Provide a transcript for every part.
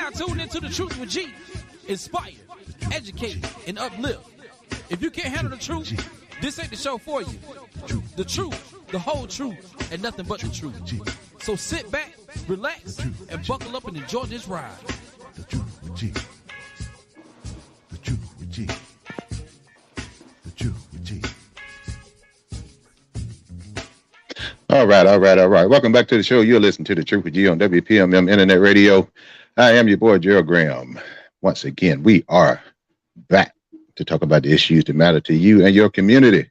now tuned into The Truth with G. Inspire, educate, and uplift. If you can't handle the truth, this ain't the show for you. The truth, the whole truth, and nothing but the truth. So sit back, relax, and buckle up and enjoy this ride. The Truth with G. The Truth with G. The Truth with G. All right. Welcome back to the show. You're listening to The Truth with G on WPMM Internet Radio. I am your boy, Gerald Graham. Once again, we are back to talk about the issues that matter to you and your community.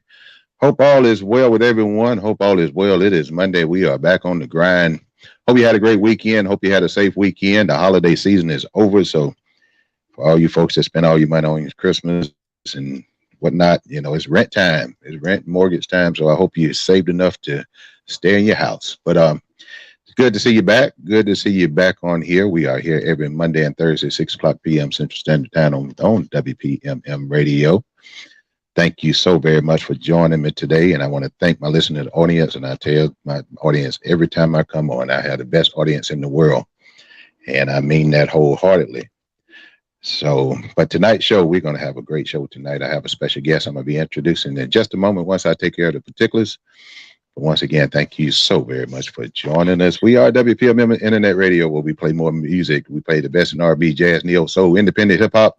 Hope all is well with everyone. Hope all is well. It is Monday. We are back on the grind. Hope you had a great weekend. Hope you had a safe weekend. The holiday season is over. So for all you folks that spend all your money on Christmas and whatnot, you know, it's rent time. It's rent and mortgage time. So I hope you saved enough to stay in your house. But it's good to see you back. Good to see you back on here. We are here every Monday and Thursday, 6 o'clock p.m. Central Standard Time on WPMM Radio. Thank you so very much for joining me today. And I want to thank my listening audience. And I tell my audience every time I come on, I have the best audience in the world. And I mean that wholeheartedly. So, but tonight's show, we're going to have a great show tonight. I have a special guest I'm going to be introducing in just a moment once I take care of the particulars. But once again, thank you so very much for joining us. We are WPMM Internet Radio, where we play more music. We play the best in R&B, jazz, neo, soul, independent hip hop,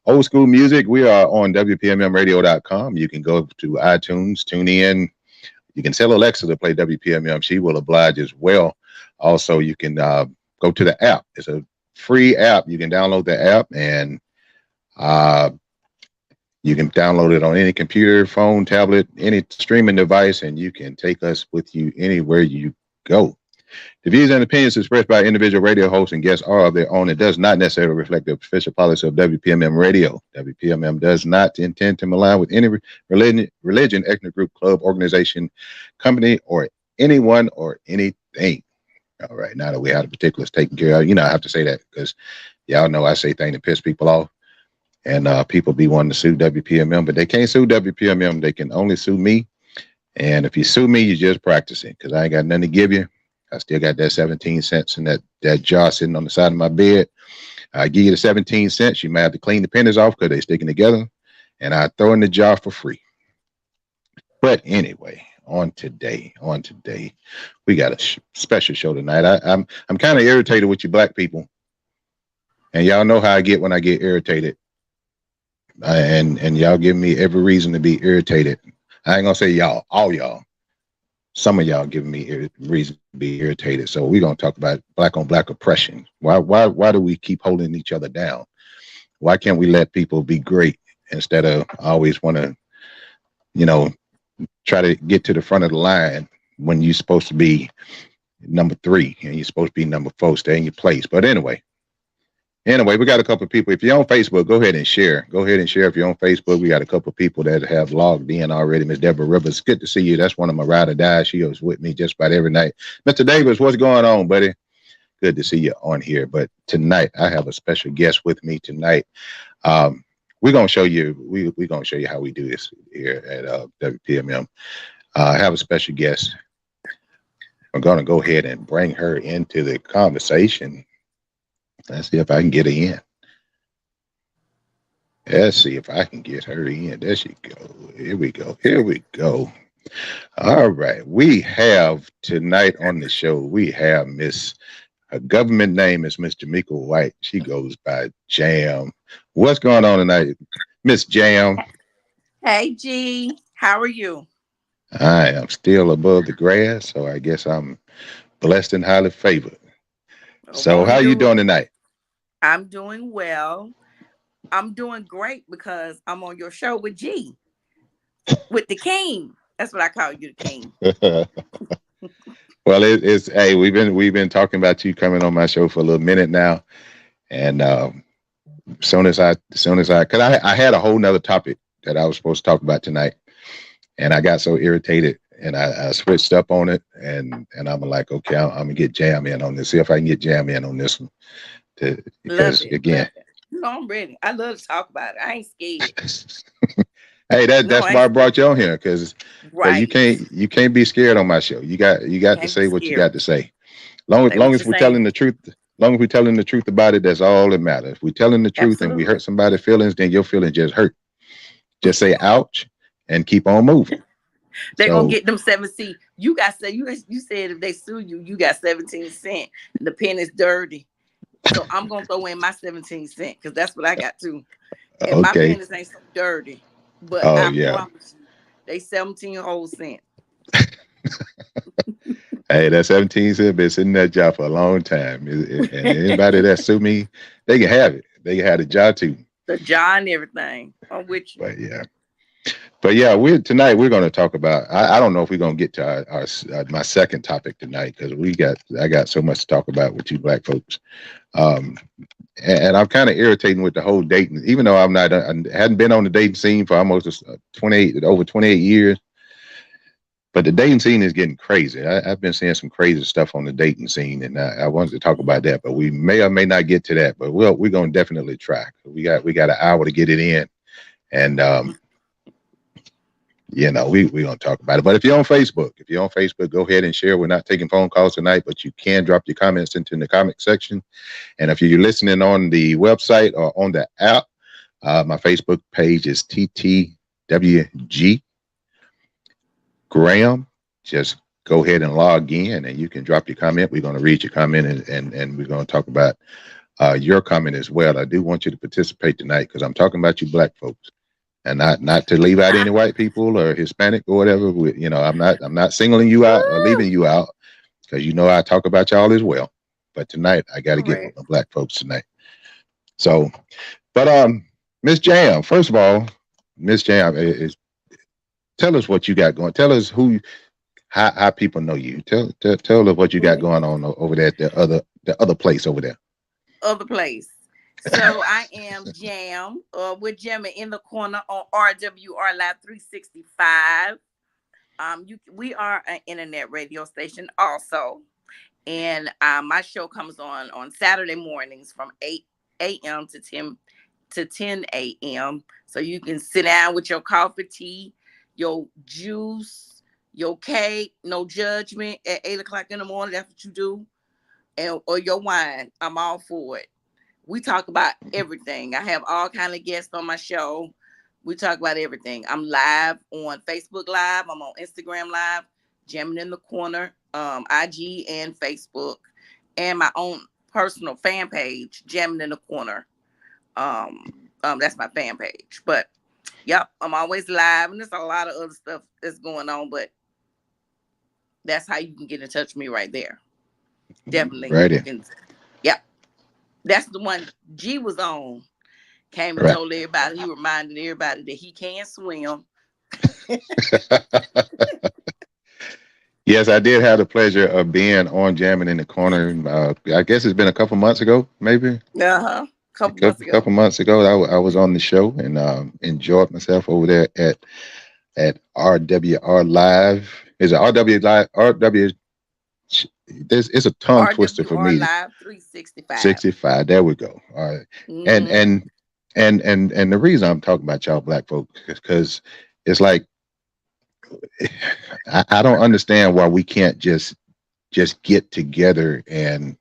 old school music. We are on WPMMradio.com. You can go to iTunes, tune in. You can tell Alexa to play WPMM. She will oblige as well. Also, you can go to the app. It's a free app. You can download the app, and you can download it on any computer, phone, tablet, any streaming device, and you can take us with you anywhere you go. The views and opinions expressed by individual radio hosts and guests are of their own. It does not necessarily reflect the official policy of WPMM Radio. WPMM does not intend to align with any religion, ethnic group, club, organization, company, or anyone or anything. All right, now that we have the particulars taken care of, you know, I have to say that because y'all know I say things to piss people off, and people be wanting to sue WPMM, but they can't sue WPMM. They can only sue me. And if you sue me, you're just practicing, because I ain't got nothing to give you. I still got that 17 cents in that jar sitting on the side of my bed. I give you the 17 cents. You might have to clean the pennies off because they're sticking together, and I throw in the jar for free. But anyway, on today, we got a special show tonight. I'm kind of irritated with you black people, and y'all know how I get when I get irritated, and y'all give me every reason to be irritated. I ain't gonna say y'all, all y'all. Some of y'all giving me reason to be irritated. So we're gonna talk about black on black oppression. Why do we keep holding each other down? Why can't we let people be great instead of always want to, you know, try to get to the front of the line when you're supposed to be number 3 and you're supposed to be number 4, stay in your place. But anyway, we got a couple of people. If you're on Facebook, go ahead and share. If you're on Facebook, we got a couple of people that have logged in already. Miss Deborah Rivers, good to see you. That's one of my ride or die. She was with me just about every night. Mr. Davis, what's going on, buddy? Good to see you on here. But tonight, I have a special guest with me tonight. We're gonna show you. We're gonna show you how we do this here at WPMM. I have a special guest. I'm gonna go ahead and bring her into the conversation. Let's see if I can get her in. Let's see if I can get her in. There she go. Here we go. All right. We have tonight on the show, we have her government name is Miss JAMEQUA White. She goes by Jam. What's going on tonight, Miss Jam? Hey, G. How are you? I am still above the grass, so I guess I'm blessed and highly favored. So how are you doing tonight? I'm doing well. I'm doing great because I'm on your show with G, with the king. That's what I call you, the king. Well, it's hey, we've been talking about you coming on my show for a little minute now, and as soon as I, because I had a whole nother topic that I was supposed to talk about tonight, and I got so irritated. And I switched up on it, and I'm like, okay, I'm gonna get Jam in on this. See if I can get Jam in on this one. Because again, no, I'm ready. I love to talk about it. I ain't scared. Hey, that's why I brought you on here, because you can't be scared on my show. You got to say what you got to say. Long as we're telling the truth, long as we're telling the truth about it, that's all that matters. If we're telling the truth and we Absolutely. hurt somebody's feelings, then your feelings just hurt. Just say ouch and keep on moving. They're gonna So get them 7 You got you said if they sue you, you got 17 cents. And the pen is dirty. So I'm gonna throw in my 17 cents because that's what I got too. And my okay. pennies ain't so dirty. But Oh I yeah. promise you, they 17 whole cents. Hey, that 17 cent been sitting in that job for a long time. And anybody that sue me, they can have it. They can have the job too. The jar and everything. I'm with you. But yeah. But yeah, tonight we're going to talk about. I don't know if we're going to get to my second topic tonight because I got so much to talk about with you black folks, and I'm kind of irritating with the whole dating. Even though I hadn't been on the dating scene for almost over 28 years, but the dating scene is getting crazy. I've been seeing some crazy stuff on the dating scene, and I wanted to talk about that. But we may or may not get to that. But we're going to definitely try. We got an hour to get it in, and we're going to talk about it. But if you're on Facebook, go ahead and share. We're not taking phone calls tonight, but you can drop your comments into the comment section. And if you're listening on the website or on the app, my Facebook page is TTWG Graham. Just go ahead and log in and you can drop your comment. We're going to read your comment and we're going to talk about your comment as well. I do want you to participate tonight because I'm talking about you black folks. And not to leave out any white people or Hispanic or whatever. I'm not singling you out or leaving you out because I talk about y'all as well. But tonight I got to get with my black folks tonight. So, but Miss Jam, first of all, Miss Jam, tell us what you got going. Tell us how people know you. Tell us what you got going on over there at the other place over there. Other place. So I am Jam with Jam in the corner on RWR Live 365. We are an internet radio station also, and my show comes on Saturday mornings from 8 a.m. to 10 a.m. So you can sit down with your coffee, tea, your juice, your cake, no judgment at 8 o'clock in the morning. That's what you do, or your wine. I'm all for it. We talk about everything. I have all kind of guests on my show. We talk about everything. I'm live on Facebook Live. I'm on Instagram Live, Jamming in the Corner, IG and Facebook, and my own personal fan page, Jamming in the Corner. That's my fan page. But yep, I'm always live, and there's a lot of other stuff that's going on. But that's how you can get in touch with me right there. Definitely. Right in. Yep. That's the one G was on. Came and told everybody, he reminded everybody that he can swim. Yes, I did have the pleasure of being on Jamming in the Corner. I guess it's been a couple months ago, maybe. Uh-huh. Couple months ago, I was on the show and enjoyed myself over there at RWR Live. Is it RW Live? RW. It's a tongue twister for me. Live 365. 65. There we go. All right. Mm-hmm. And the reason I'm talking about y'all black folks is because it's like I don't understand why we can't just get together and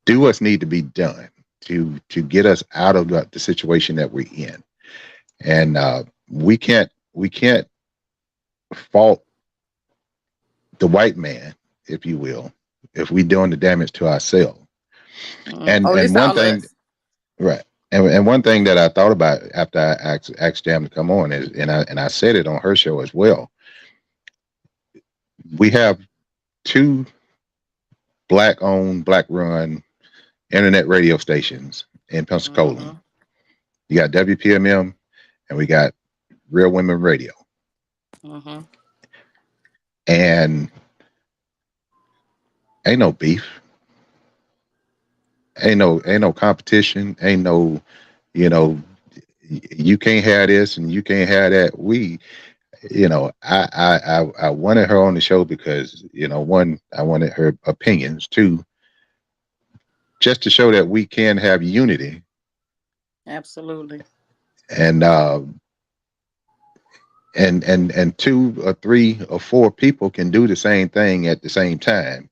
do what's need to be done to get us out of the situation that we're in. And we can't fault the white man, if you will, if we're doing the damage to ourselves. And one thing, right. And one thing that I thought about after I asked Jam to come on is, and I said it on her show as well. We have two black-owned, black-run internet radio stations in Pensacola. Mm-hmm. You got WPMM, and we got Real Women Radio. Mm-hmm. And ain't no beef. Ain't no competition. Ain't no, you can't have this and you can't have that. I wanted her on the show because, one, I wanted her opinions. Two, just to show that we can have unity. Absolutely. And two or three or four people can do the same thing at the same time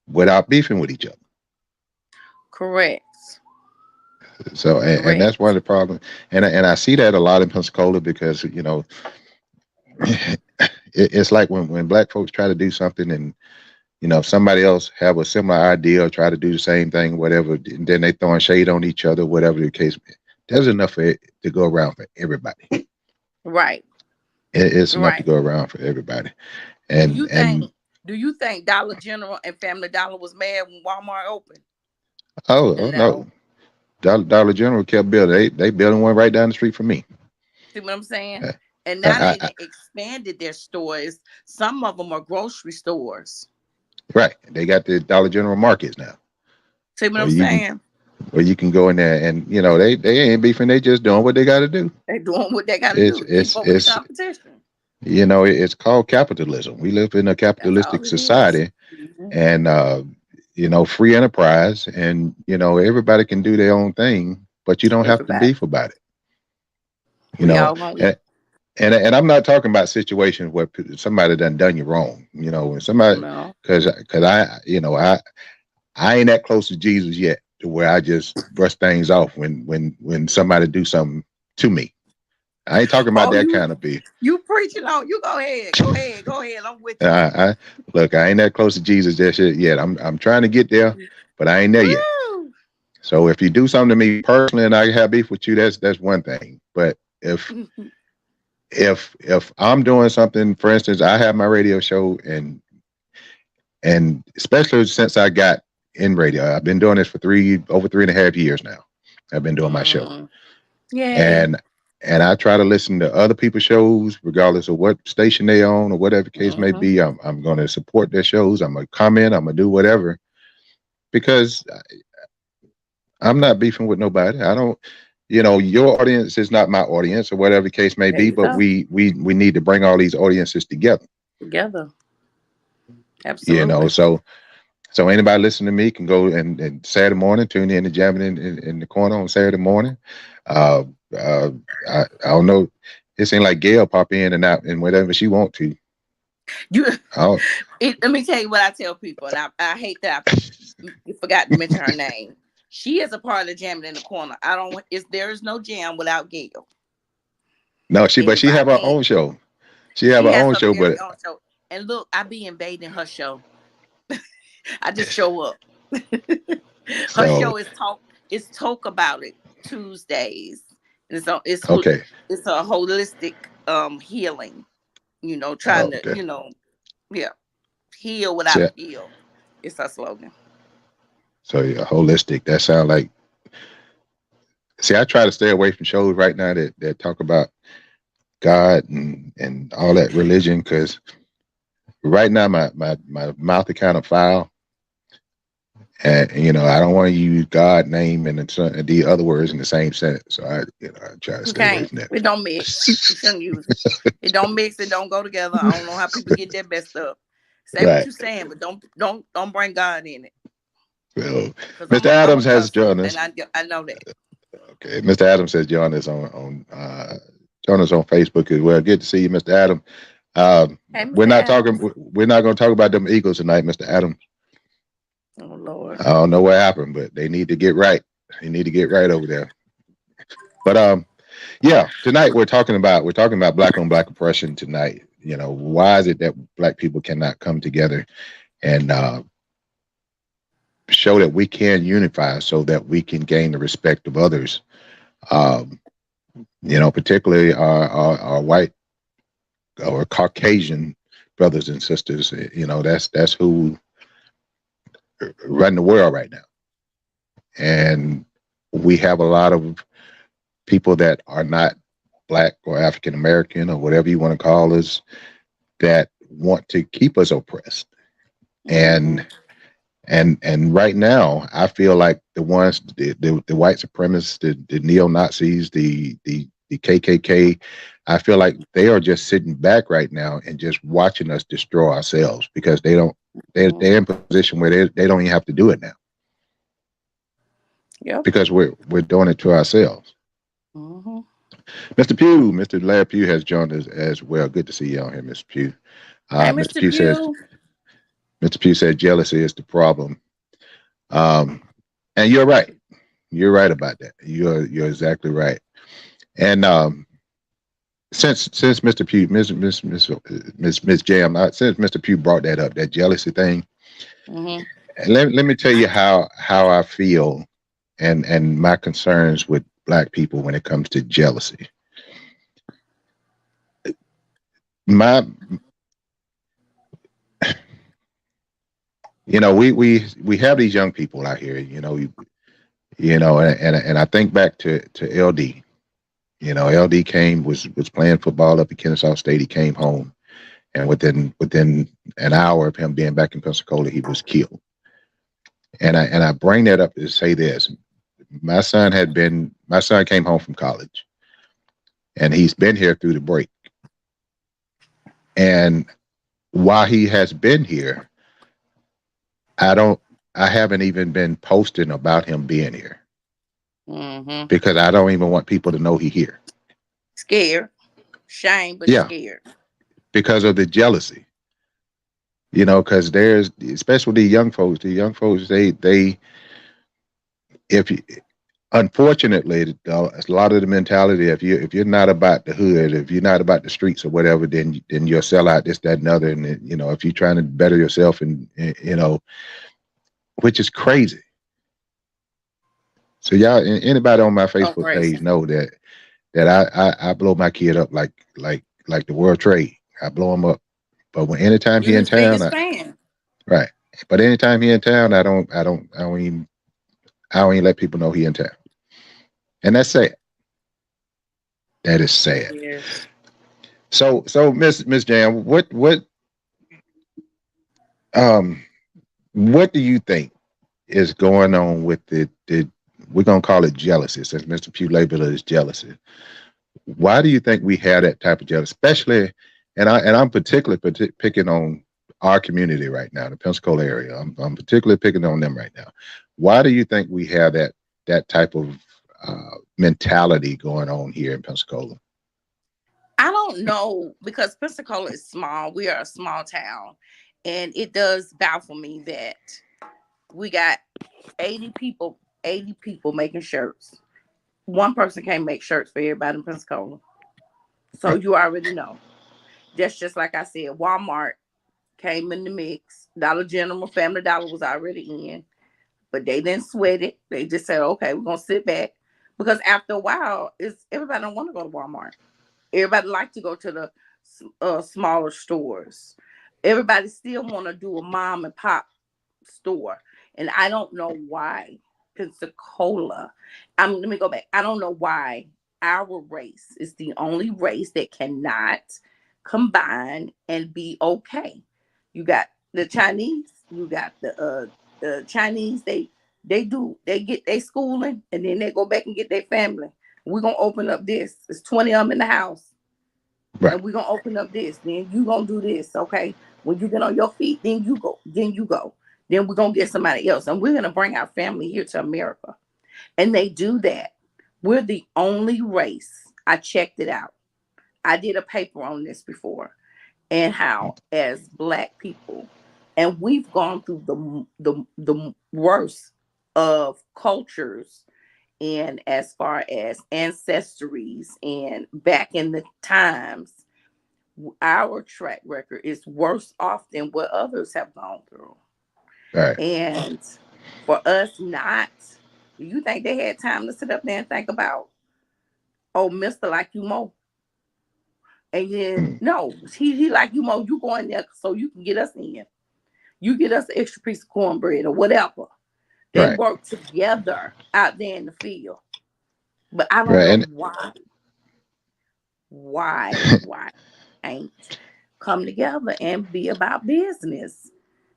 without beefing with each other. Correct. So, and that's one of the problems. And I see that a lot in Pensacola because, it's like when black folks try to do something and, if somebody else have a similar idea or try to do the same thing, whatever, and then they throwing shade on each other, whatever the case may be. There's enough for it to go around for everybody. Right. It's enough to go around for everybody. And do you think Dollar General and Family Dollar was mad when Walmart opened? Oh no. Dollar General kept building. They building one right down the street from me. See what I'm saying? And now they expanded their stores. Some of them are grocery stores. Right. They got the Dollar General markets now. See what I'm saying? Where you can go in there and, they ain't beefing. They just doing what they got to do. They doing what they got to do. It's competition. It's called capitalism. We live in a capitalistic society, and, free enterprise, and, everybody can do their own thing, but you don't have to beef about it. And I'm not talking about situations where somebody done you wrong, when somebody, because I ain't that close to Jesus yet to where I just brush things off when somebody do something to me. I ain't talking about that kind of beef. You preaching on? You go ahead. I'm with you. Look, I ain't that close to Jesus just yet. I'm trying to get there, but I ain't there yet. So if you do something to me personally and I have beef with you, that's one thing. But if I'm doing something, for instance, I have my radio show, and especially since I got in radio, I've been doing this for over 3.5 years now. I've been doing my show. Yeah. And I try to listen to other people's shows, regardless of what station they own or whatever the case may be. I'm going to support their shows. I'm going to comment. I'm going to do whatever, because I'm not beefing with nobody. I don't, your audience is not my audience or whatever the case may be, but we need to bring all these audiences together. Absolutely. So anybody listening to me can go and Saturday morning, tune in to Jamming in the Corner on Saturday morning. I don't know. It seems like Gail pop in and out and whatever she want to. Let me tell you what I tell people, and I hate that I forgot to mention her name. She is a part of Jamming in the Corner. There is no jam without Gail. No, she have her own show. She have her own show, but and look, I be invading her show. I just show up. Her show is Talk About It Tuesdays. It's okay. It's a holistic healing. Trying to heal without heal. It's her slogan. So holistic. That sounds like. See, I try to stay away from shows right now that talk about God and all that religion, because right now my mouth is kind of foul. And I don't want to use God name and the other words in the same sentence. So I try to stay away from that. It don't mix. You shouldn't use it. It don't mix. It don't go together. I don't know how people get that messed up. Say what you're saying, but don't bring God in it. Well, Mr. Adams has joined us. And I know that. Okay, Mr. Adams has joined us on Facebook as well. Good to see you, Mr. Adams. We're not going to talk about them Eagles tonight, Mr. Adams. Oh Lord. I don't know what happened, but they need to get right. They need to get right over there. But tonight we're talking about black on black oppression tonight. Why is it that black people cannot come together and show that we can unify so that we can gain the respect of others? Particularly our white or Caucasian brothers and sisters. That's who run the world right now. And we have a lot of people that are not black or African American or whatever you want to call us that want to keep us oppressed. And right now I feel like the ones, the white supremacists, the neo-Nazis, the KKK, I feel like they are just sitting back right now and just watching us destroy ourselves, because they're in a position where they don't even have to do it now. Yeah. Because we're doing it to ourselves. Mm-hmm. Mr. Larry Pugh has joined us as well. Good to see you on here, Mr. Pugh. Hey, Mr. Pugh. Mr. Pugh said jealousy is the problem. And you're right. You're right about that. You're exactly right. And since Mr. Pugh, Miss Jam, since Mr. Pugh brought that up, that jealousy thing, Mm-hmm. let me tell you how I feel and my concerns with Black people when it comes to jealousy. My, we have these young people out here, and I think back to LD. LD was playing football up at Kennesaw State. He came home, and within an hour of him being back in Pensacola, he was killed. And I bring that up to say this: my son came home from college, and he's been here through the break. And while he has been here, I haven't even been posting about him being here. Mm-hmm. Because I don't even want people to know he here. Scared, shame, but yeah, scared because of the jealousy. Because there's, especially the young folks, they if you, unfortunately, a lot of the mentality, if you're not about the hood, if you're not about the streets or whatever, then you'll sell out this, that, and other. And if you're trying to better yourself, and which is crazy. So y'all, anybody on my Facebook page know that I blow my kid up like the World Trade. I blow him up. But anytime he in town, right. But anytime he in town, I don't even let people know he in town. And that's sad. That is sad. Yes. So Miss Jam, what do you think is going on with the we're gonna call it jealousy, since Mr. Pugh labeled it as jealousy? Why do you think we have that type of jealousy, especially? And I'm particularly picking on our community right now, the Pensacola area. I'm particularly picking on them right now. Why do you think we have that type of mentality going on here in Pensacola? I don't know, because Pensacola is small. We are a small town, and it does baffle me that we got 80 people making shirts. One person can't make shirts for everybody in Pensacola. So you already know. That's just like I said, Walmart came in the mix. Dollar General, Family Dollar was already in, but they didn't sweat it. They just said, okay, we're going to sit back. Because after a while, everybody don't want to go to Walmart. Everybody like to go to the smaller stores. Everybody still want to do a mom and pop store. And I don't know why Pensacola. Let me go back. I don't know why our race is the only race that cannot combine and be okay. You got the Chinese. You got the Chinese. They get their schooling, and then they go back and get their family. We're gonna open up this. There's 20 of them in the house. Right. And we're gonna open up this. Then you gonna do this. Okay. When you get on your feet, then you go. Then we're gonna get somebody else. And we're gonna bring our family here to America. And they do that. We're the only race. I checked it out. I did a paper on this before, and how as Black people, and we've gone through the worst of cultures, and as far as ancestries and back in the times, our track record is worse off than what others have gone through. Right. And for us not, do you think they had time to sit up there and think about, oh, Mr. Like You Mo? And then, no, he like you more, you go in there so you can get us in. You get us an extra piece of cornbread or whatever. They work together out there in the field. But I don't know why ain't come together and be about business.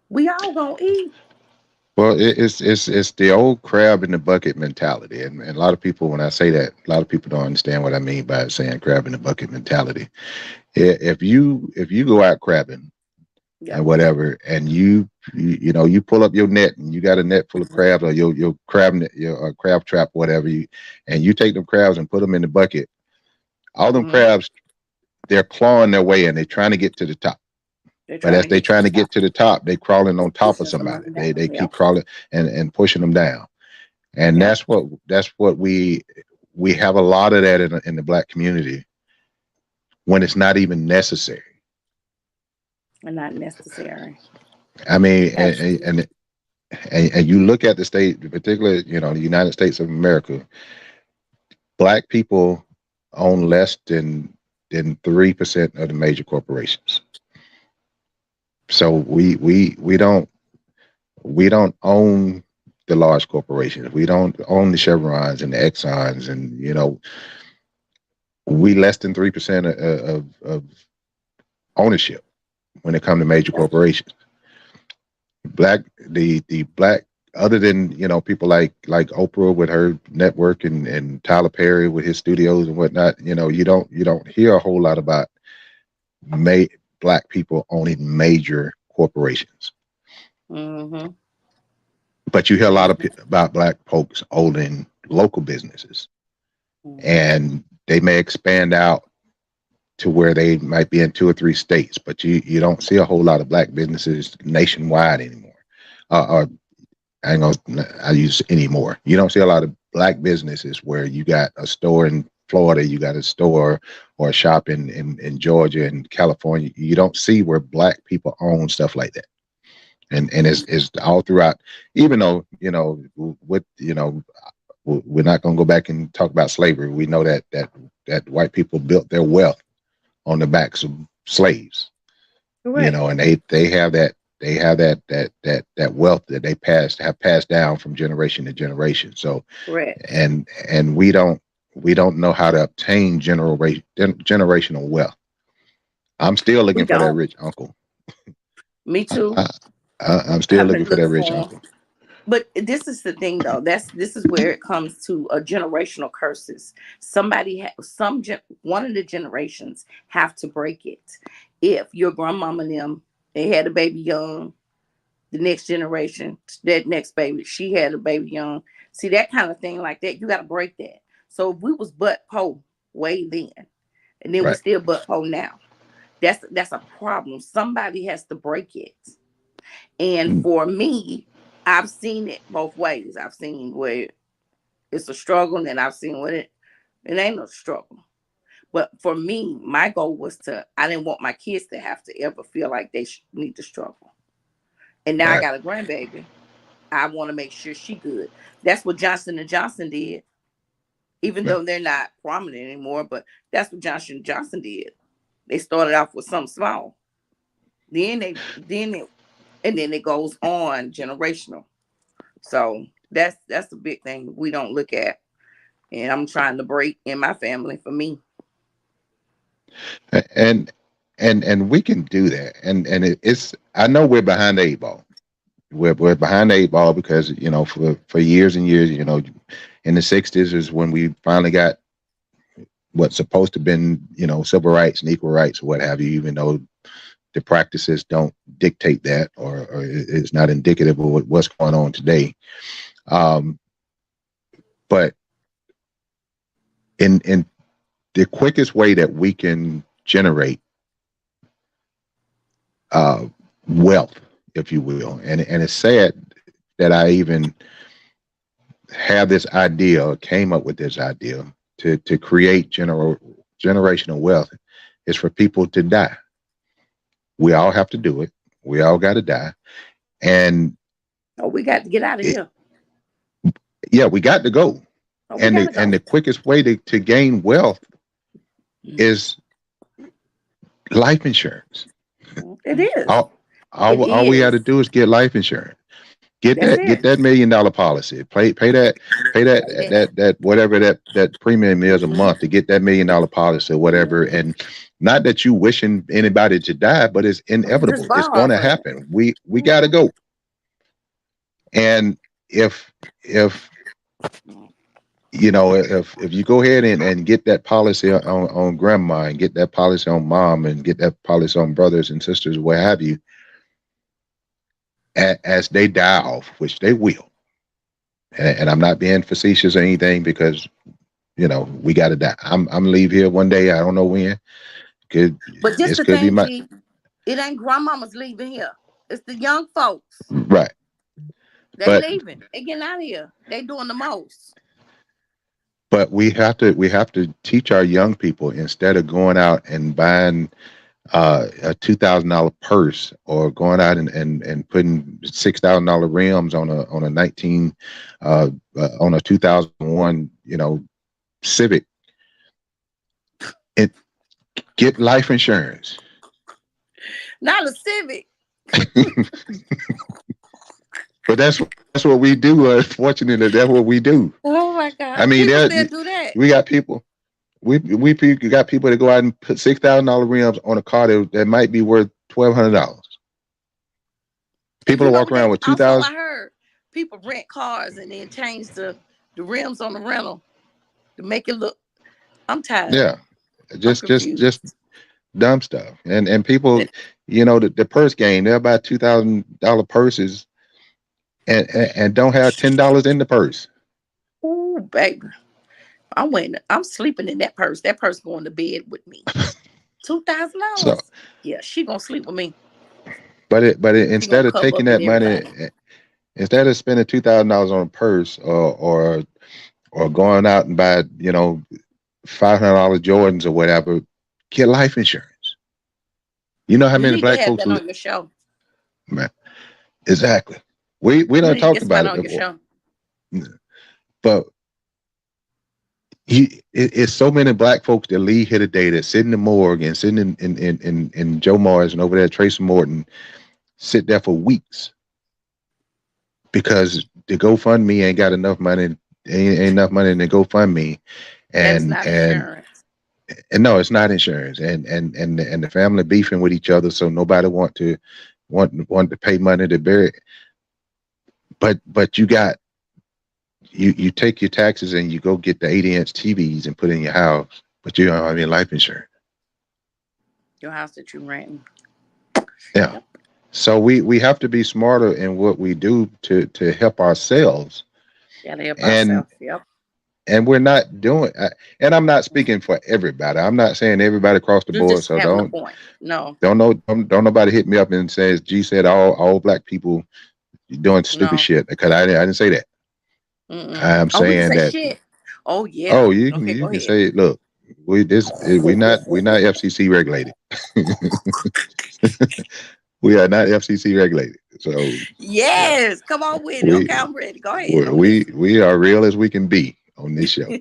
We all gonna eat. Well, it's the old crab in the bucket mentality, and a lot of people, when I say that, a lot of people don't understand what I mean by saying crab in the bucket mentality. If you go out crabbing and whatever, and you pull up your net and you got a net full of crabs, or your crab net, your crab trap, whatever, and you take them crabs and put them in the bucket, all them crabs, they're clawing their way and they're trying to get to the top. But as they're trying to get to the top, they're crawling on top of somebody. They keep crawling and pushing them down. And Yeah. that's what we have a lot of that in the black community when it's not even necessary. And not necessary. I mean, Absolutely. and you look at the state, particularly, the United States of America, black people own less than 3% of the major corporations. So we don't own the large corporations. We don't own the Chevrons and the Exxons, and we less than 3% of ownership when it comes to major corporations. The black, other than people like Oprah with her network, and Tyler Perry with his studios and whatnot, you don't hear a whole lot about ma- black people owning major corporations, Mm-hmm. but you hear a lot Mm-hmm. about black folks owning local businesses, Mm-hmm. and they may expand out to where they might be in 2 or 3 states, but you don't see a whole lot of black businesses nationwide anymore. Or I ain't gonna I use anymore. You don't see a lot of black businesses where you got a store in Florida, you got a store or a shop in Georgia and California. You don't see where black people own stuff like that. And it's all throughout, even though, with, we're not going to go back and talk about slavery. We know that white people built their wealth on the backs of slaves, Correct. and they have that wealth that have passed down from generation to generation. So, Correct. and we don't know how to obtain generational wealth. I'm still We looking for that don't. rich uncle. Me too. I, I'm still I've been looking for that looking rich for 'em. uncle. But this is the thing, though. This is where it comes to a generational curses. One of the generations have to break it. If your grandmama and them, they had a baby young, the next generation, that next baby, she had a baby young. See that kind of thing like that, you got to break that. So if we was butt po way then, and then we Right. still butt po now, that's a problem. Somebody has to break it. And Mm. for me, I've seen it both ways. I've seen where it's a struggle, and I've seen where it ain't no struggle. But for me, my goal was I didn't want my kids to have to ever feel like they need to struggle. And now I Right. got a grandbaby. I want to make sure she good. That's what Johnson and Johnson did, even Right. though they're not prominent anymore. But that's what Johnson and Johnson did. They started off with something small. And then it goes on generational. So that's the big thing we don't look at, and I'm trying to break in my family for me. And and we can do that. And it's, I know we're behind the 8 ball. We're behind the 8 ball because for years and years, in the '60s is when we finally got what's supposed to have been civil rights and equal rights or what have you, even though the practices don't dictate that, or it's not indicative of what's going on today. Um, but in the quickest way that we can generate uh, wealth, if you will, and it's sad that I even have this idea or came up with this idea to create generational wealth, is for people to die. We all have to do it. We all got to die, and Oh, we got to get out of it, here. yeah, we got to go. Oh, we And got to the go. quickest way to gain wealth is life insurance. It is. All, It all we got is. to do is get life insurance. That's Get it. that $1 million policy. Pay that whatever that premium is a month to get that $1 million policy or whatever. Mhm. And not that you wishing anybody to die, but it's Just inevitable. It's going borrow to for it. happen. We got to Mhm. go. And if if you go ahead and get that policy on grandma, and get that policy on mom, and get that policy on brothers and sisters, what have you, as they die off, which they will. And I'm not being facetious or anything, because we got to die. I'm leave here one day. I don't know when. Could But just This the could be thing, my G, it ain't grandmama's leaving here. It's the young folks. right. They leaving. They getting out of here. They doing the most. But we have to teach our young people, instead of going out and buying a $2,000 purse, or going out and putting $6,000 rims on a 19 on a 2001 Civic, and get life insurance. Not a Civic. But that's what we do. Unfortunately, that's what we do. Oh my God! I mean, people still do that. We got people. We got people that go out and put $6,000 rims on a car that might be worth $1,200. People walk around with $2,000. I heard people rent cars and then change the rims on the rental to make it look. I'm tired. Yeah, just dumb stuff. And people, the purse game. They'll buy $2,000 purses and don't have $10 in the purse. Ooh, baby. I'm sleeping in that purse. That purse going to bed with me. $2,000. So, yeah, she gonna sleep with me. But instead of taking that money, instead of spending $2,000 on a purse, or going out and buy $500 Jordans or whatever, get life insurance. You know how many black folks on your show? Man, exactly. We don't talk about it before. But it's so many black folks that leave here today that sit in the morgue and sit in Joe Mars and over there at Tracy Morton, sit there for weeks because the GoFundMe ain't got enough money. Ain't enough money in the GoFundMe, and no, it's not insurance. And the family beefing with each other, so nobody want to pay money to bury it. But you take your taxes and you go get the 80-inch TVs and put in your house, but you don't have any life insurance. Your house that you rent. Yeah. Yep. So we have to be smarter in what we do to help ourselves. Gotta help ourselves. Yep. And we're not doing. And I'm not speaking for everybody. I'm not saying everybody across the board. So don't nobody hit me up and says G said all black people doing stupid shit, because I didn't say that. I'm saying that. Shit. Oh yeah. Oh, you can say, look, we're not FCC regulated. We are not FCC regulated. So yes, come on with it. Okay, I'm ready. Go ahead. We are real as we can be on this show.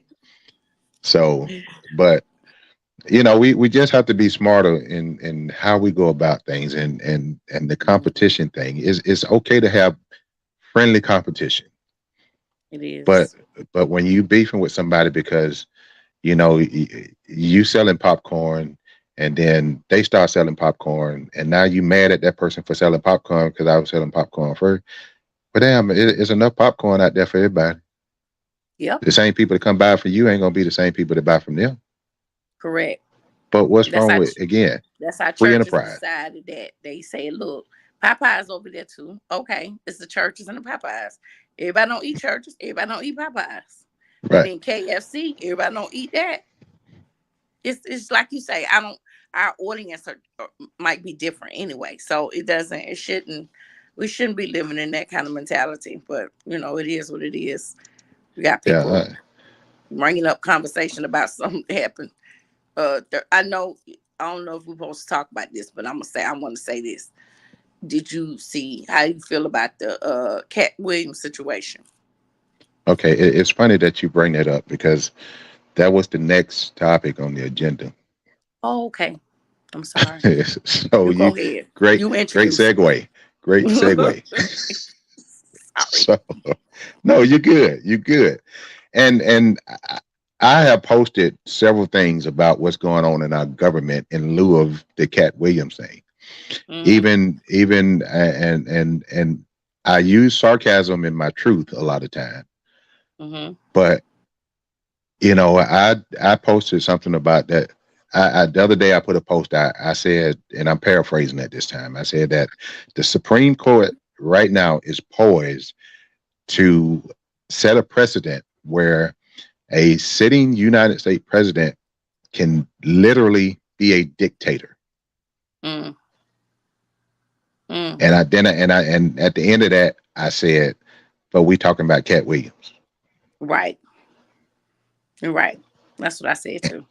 So, but we just have to be smarter in how we go about things, and the competition thing it's okay to have friendly competition. It is. But when you beefing with somebody because you selling popcorn and then they start selling popcorn, and now you mad at that person for selling popcorn because I was selling popcorn first. But damn, it's enough popcorn out there for everybody. Yep. The same people that come by for you ain't gonna be the same people that buy from them. Correct. But what's wrong with, again, that's how free churches enterprise decided that. They say, look, Popeyes over there too. Okay, it's the churches and the Popeyes. Everybody don't eat churches. Everybody don't eat Popeyes. Right. And then KFC, everybody don't eat that. It's like you say, our audience might be different anyway. So we shouldn't be living in that kind of mentality. But, it is what it is. We got people bringing up conversation about something that happened. I don't know if we're supposed to talk about this, but I want to say this. Did you see how you feel about the Cat Williams situation? Okay, it's funny that you bring that up because that was the next topic on the agenda. Oh, okay. I'm sorry. So go ahead. Great segue. Great segue. So, no, you're good. You're good. And I have posted several things about what's going on in our government in lieu of the Cat Williams thing. Mm-hmm. Even and I use sarcasm in my truth a lot of time. Mm-hmm. But I posted something about that. The other day I put a post. I said, and I'm paraphrasing at this time, I said that the Supreme Court right now is poised to set a precedent where a sitting United States president can literally be a dictator. Mm. Mm. And at the end of that, I said, but we talking about Cat Williams. Right. You're right. That's what I said too.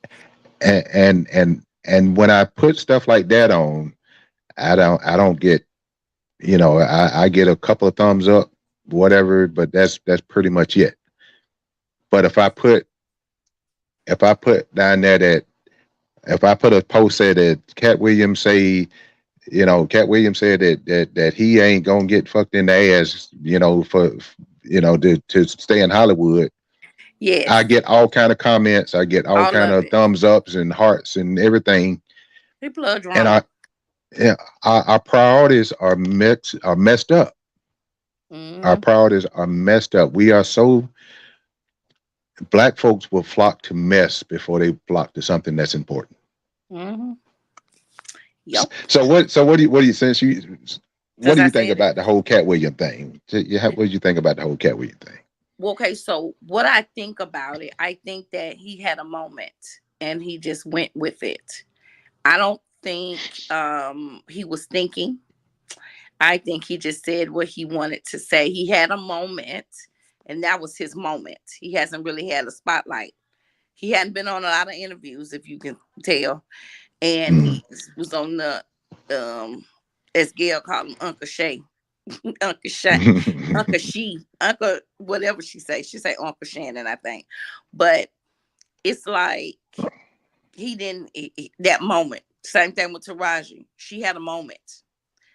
And when I put stuff like that on, I don't get, I get a couple of thumbs up, whatever, but that's pretty much it. But if I put down there that if I put a post say that Cat Williams say, Cat Williams said that he ain't gonna get fucked in the ass, for to stay in Hollywood. Yes. I get all kind of comments. I get all kind of thumbs ups and hearts and everything. People are drunk. And our priorities are messed up. Mm-hmm. Our priorities are messed up. We are so Black folks will flock to mess before they flock to something that's important. Mm-hmm. Yep. So what do you think about the whole Cat Williams thing? What do you think about the whole Cat Williams thing? Well, okay, so what I think about it, I think that he had a moment and he just went with it. I don't think he was thinking. I think he just said what he wanted to say. He had a moment, and that was his moment. He hasn't really had a spotlight. He hadn't been on a lot of interviews, if you can tell. And he was on the, as Gail called him, Uncle Shay. Uncle whatever she say Uncle Shannon, I think. But it's like he didn't that moment. Same thing with Taraji. She had a moment.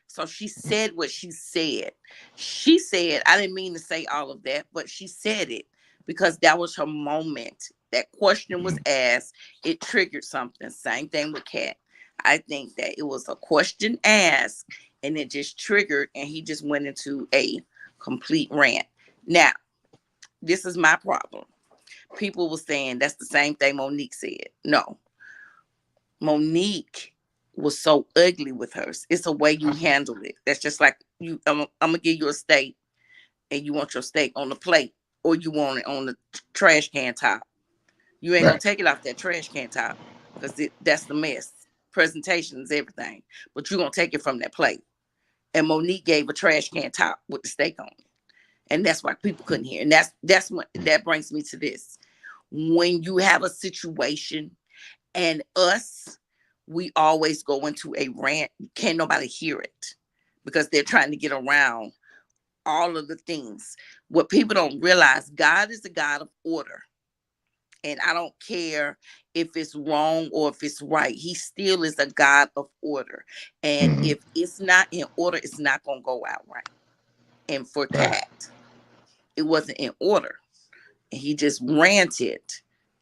So she said what she said. She said, I didn't mean to say all of that, but she said it because that was her moment. That question was asked. It triggered something. Same thing with Cat. I think that it was a question asked and it just triggered and he just went into a complete rant. Now, this is my problem. People were saying that's the same thing Monique said. No. Monique was so ugly with hers. It's a way you handle it. That's just like I'm gonna give you a steak and you want your steak on the plate or you want it on the trash can top. You ain't gonna take it off that trash can top because that's the mess. Presentation is everything, but you're gonna take it from that plate. And Monique gave a trash can top with the steak on it, and that's why people couldn't hear. And that's what that brings me to this. When you have a situation, and we always go into a rant. Can't nobody hear it because they're trying to get around all of the things. What people don't realize, God is a God of order. And I don't care if it's wrong or if it's right. He still is a God of order. And if it's not in order, it's not going to go out right. And for Cat, it wasn't in order. He just ranted.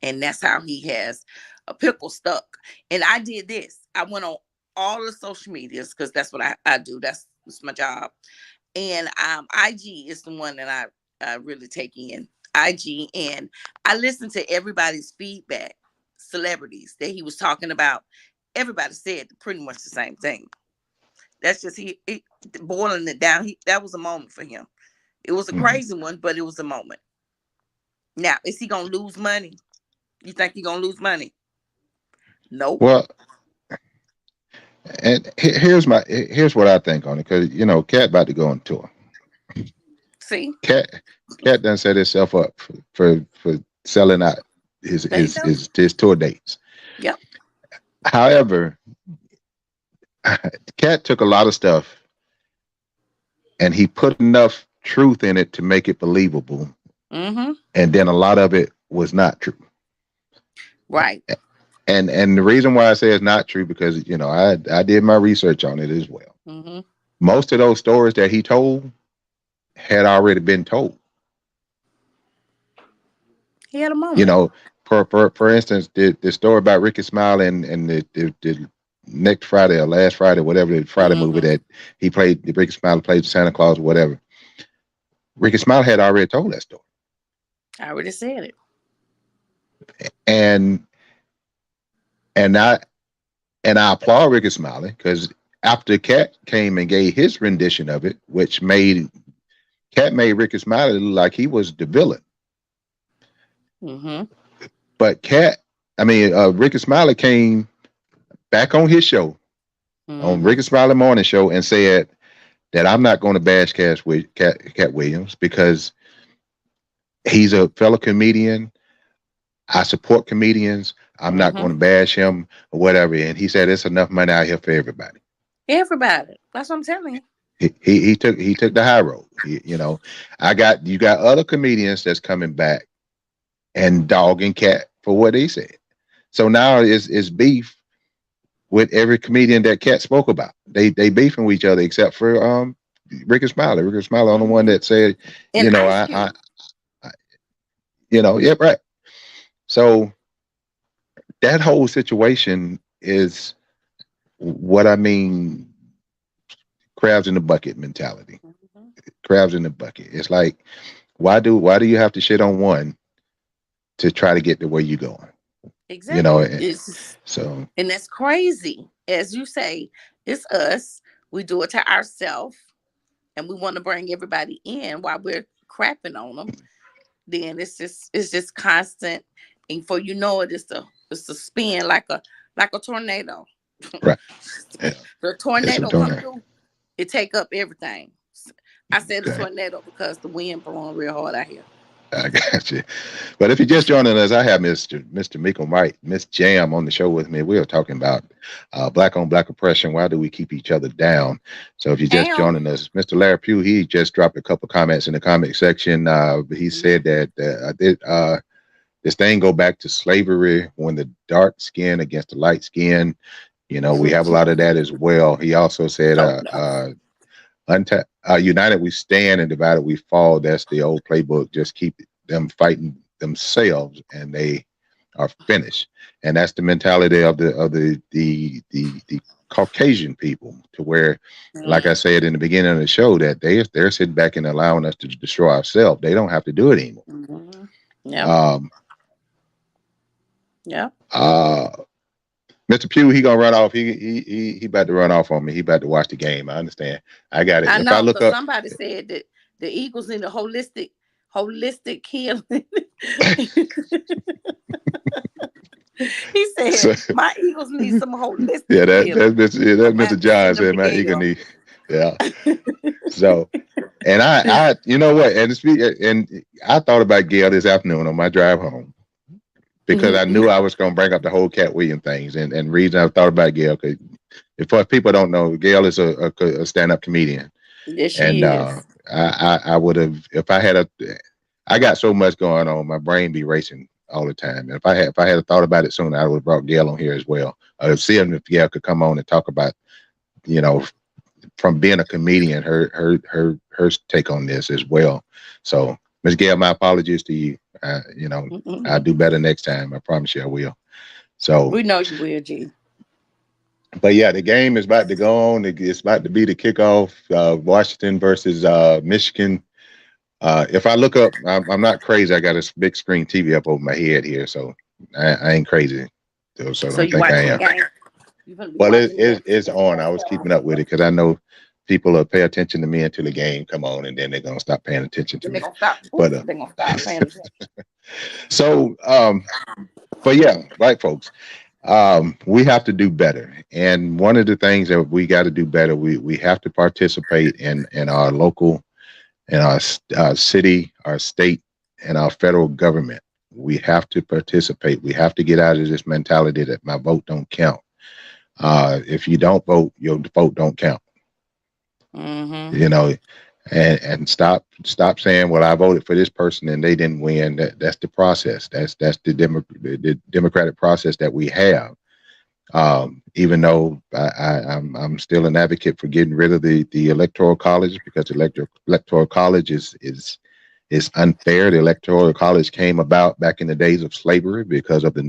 And that's how he has a pickle stuck. And I did this. I went on all the social medias because that's what I do. That's my job. And IG is the one that I really take in. IG, and I listened to everybody's feedback, celebrities that he was talking about. Everybody said pretty much the same thing. That's just he boiling it down. That was a moment for him. It was a crazy one, but it was a moment. Now, is he gonna lose money? You think he's gonna lose money? Nope. Well, and here's what I think on it, because Cat about to go on tour. See, Cat done set himself up for selling out his tour dates. Yep. However, Cat took a lot of stuff and he put enough truth in it to make it believable. Mm-hmm. And then a lot of it was not true. Right. And the reason why I say it's not true, because I did my research on it as well. Mm-hmm. Most of those stories that he told had already been told. He had a moment. For instance, the story about Ricky Smiley and the next Friday or last Friday, whatever the Friday movie that he played, Ricky Smiley played Santa Claus or whatever. Ricky Smiley had already told that story. I already said it. And I applaud Ricky Smiley, because after Cat came and gave his rendition of it, which Cat made Ricky Smiley look like he was the villain. Mm-hmm. But Ricky Smiley came back on his show, on Ricky Smiley Morning Show, and said that I'm not going to bash Cat Williams because He's a fellow comedian. I support comedians. I'm not going to bash him or whatever. And he said, "It's enough money out here for everybody." Everybody. That's what I'm telling you. He took the high road. You know, you got other comedians that's coming back and dogging Cat for what he said. So now it's beef with every comedian that Cat spoke about. They beefing with each other except for Ricky Smiley. Ricky Smiley on the one that said, And you know, you know, yeah, right. So that whole situation is what I mean, crabs in the bucket mentality. Crabs in the bucket. It's like, why do you have to shit on one to try to get to where you going? Exactly. You know, and that's crazy. As you say, it's us. We do it to ourselves, and we want to bring everybody in while we're crapping on them. Then it's just constant, and for you know it, it's a spin like a tornado. Right. Yeah. The tornado come through, it take up everything. I said the tornado because the wind blowing real hard out here. I got you. But if you're just joining us, I have Mr. Miko White, Miss Jam on the show with me. We are talking about black on black oppression. Why do we keep each other down? So if you're just joining us, Mr. Larry Pugh, he just dropped a couple comments in the comment section. He said that this thing go back to slavery when the dark skin against the light skin. You know, we have a lot of that as well. He also said, united we stand and divided we fall. That's the old playbook. Just keep them fighting themselves and they are finished. And that's the mentality of the Caucasian people, to where, like I said in the beginning of the show, that they're sitting back and allowing us to destroy ourselves. They don't have to do it anymore. Mr. Pugh, he gonna run off. He about to run off on me. He about to watch the game. I understand. I got it. I know. Because somebody said that the Eagles need a holistic healing. He said my Eagles need some holistic. Yeah, that's Mr. John said my Eagle need. Yeah. So, and I you know what? And I thought about Gail this afternoon on my drive home, because I knew I was going to bring up the whole Cat Williams things. And reason I thought about Gail, because if people don't know, Gail is a stand-up comedian. Yes, she is. I would have, if I had I got so much going on, my brain be racing all the time. And if I had thought about it sooner, I would have brought Gail on here as well. Seeing if Gail could come on and talk about, you know, from being a comedian, her take on this as well. So, Ms. Gail, my apologies to you. You know, I'll do better next time. I promise you I will. So we know you will, G. But yeah, the game is about to go on. It's about to be the kickoff. Washington versus Michigan. If I look up, I'm not crazy. I got a big screen TV up over my head here, so I ain't crazy. So don't think I am. Well, it's on. I was keeping up with it because I know people will pay attention to me until the game come on, and then they're gonna stop paying attention to me. They're gonna stop paying attention. So, but yeah, black folks, we have to do better. And one of the things that we got to do better, we have to participate in our local, in our city, our state, and our federal government. We have to participate. We have to get out of this mentality that my vote don't count. If you don't vote, your vote don't count. You know, and stop saying, well, I voted for this person and they didn't win. That's the process. That's the democratic process that we have. Even though I'm still an advocate for getting rid of the electoral college, because the electoral college is unfair. The electoral college came about back in the days of slavery because of the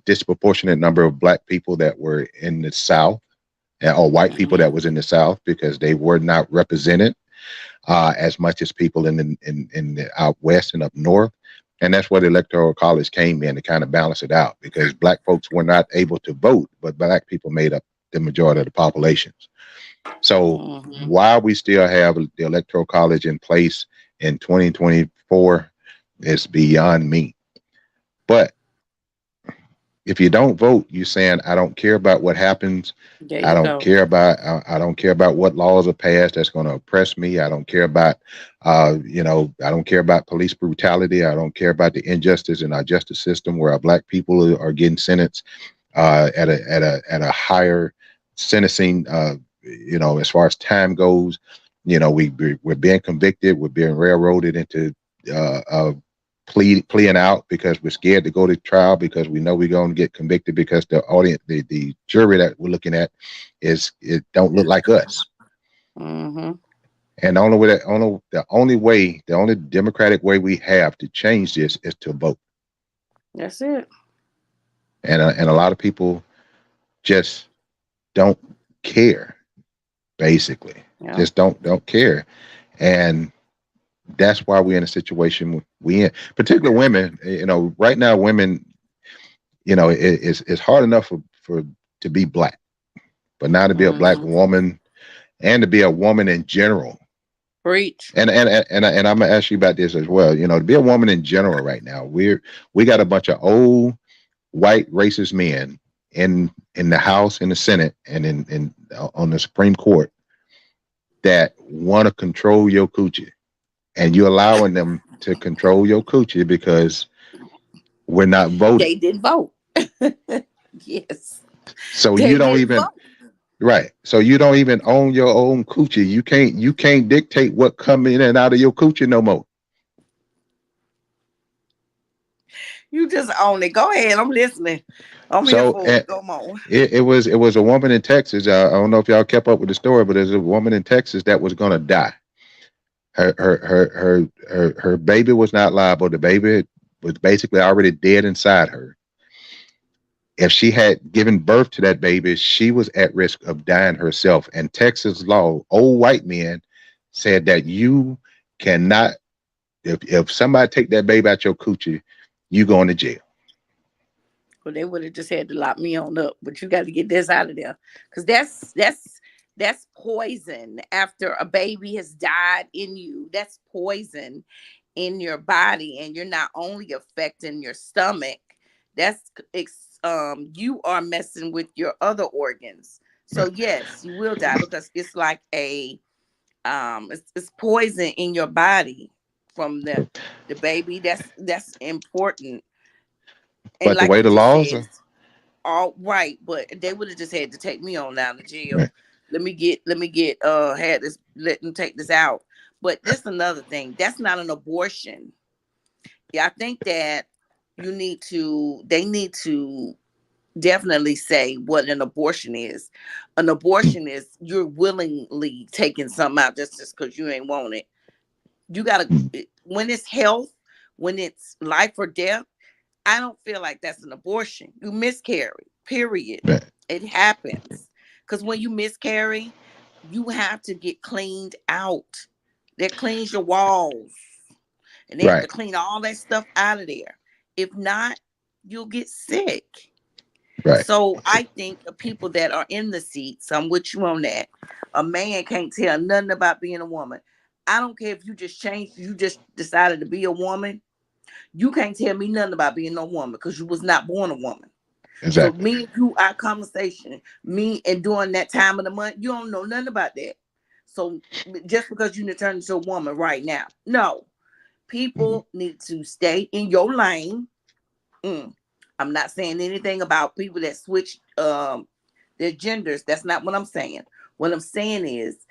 disproportionate number of black people that were in the South, or white people that was in the South, because they were not represented as much as people in the out west and up north. And that's where the electoral college came in to kind of balance it out, because black folks were not able to vote, but black people made up the majority of the populations. So why we still have the electoral college in place in 2024 is beyond me. But if you don't vote, you're saying I don't care about what happens. There I you don't go. care about I don't care about what laws are passed that's going to oppress me. I don't care about I don't care about police brutality. I don't care about the injustice in our justice system where our black people are getting sentenced at a higher sentencing. As far as time goes, we're being convicted. We're being railroaded into pleading out because we're scared to go to trial because we know we're going to get convicted because the audience, the jury that we're looking at, it don't look like us. Mm-hmm. And the only democratic way we have to change this is to vote. That's it. And a lot of people just don't care. Basically, Yeah. just don't care, and that's why we're in a situation we in. Particularly women. Right now, women. It's hard enough for to be black, but now to be a black Mm-hmm. woman and to be a woman in general. Preach. And I'm gonna ask you about this as well. To be a woman in general right now, we got a bunch of old white racist men in the House, in the Senate, and in on the Supreme Court that want to control your coochie, and you're allowing them to control your coochie because we're not voting. They didn't vote. Yes. So They you don't didn't even vote. right. So you don't even own your own coochie. You can't dictate what come in and out of your coochie no more. You just own it. Go ahead. I'm listening. I'm here So for it. Come on. it was a woman in Texas. I don't know if y'all kept up with the story, but there's a woman in Texas that was gonna die. Her baby was not liable. The baby was basically already dead inside her. If she had given birth to that baby, she was at risk of dying herself. And Texas law, old white men said that you cannot, if somebody take that baby out your coochie, you going to jail. Well, they would have just had to lock me on up, but you got to get this out of there, because that's poison. After a baby has died in you, that's poison in your body, and you're not only affecting your stomach. That's you are messing with your other organs. So Right. yes, you will die because it's like it's poison in your body from the baby. That's important. And But the like way you the just laws said, are, it's all right, but they would have just had to take me on down to jail. right, Let me get had this, let them take this out. But this another thing. That's not an abortion. Yeah, I think that they need to definitely say what an abortion is. An abortion is you're willingly taking something out just because you ain't want it. You gotta, mm, when it's health, when it's life or death, I don't feel like that's an abortion. You miscarry, period. right, It happens. Because when you miscarry, you have to get cleaned out. That cleans your walls. And they have to right, clean all that stuff out of there. If not, you'll get sick. right. So I think the people that are in the seats, I'm with you on that. A man can't tell nothing about being a woman. I don't care if you just changed, you just decided to be a woman. You can't tell me nothing about being no woman because you was not born a woman. So Exactly. me and you, our conversation, me and during that time of the month, you don't know nothing about that. So just because you turn into a woman right now, no. Mhm. People need to stay in your lane. Mm. I'm not saying anything about people that switch their genders. That's not what I'm saying. What I'm saying is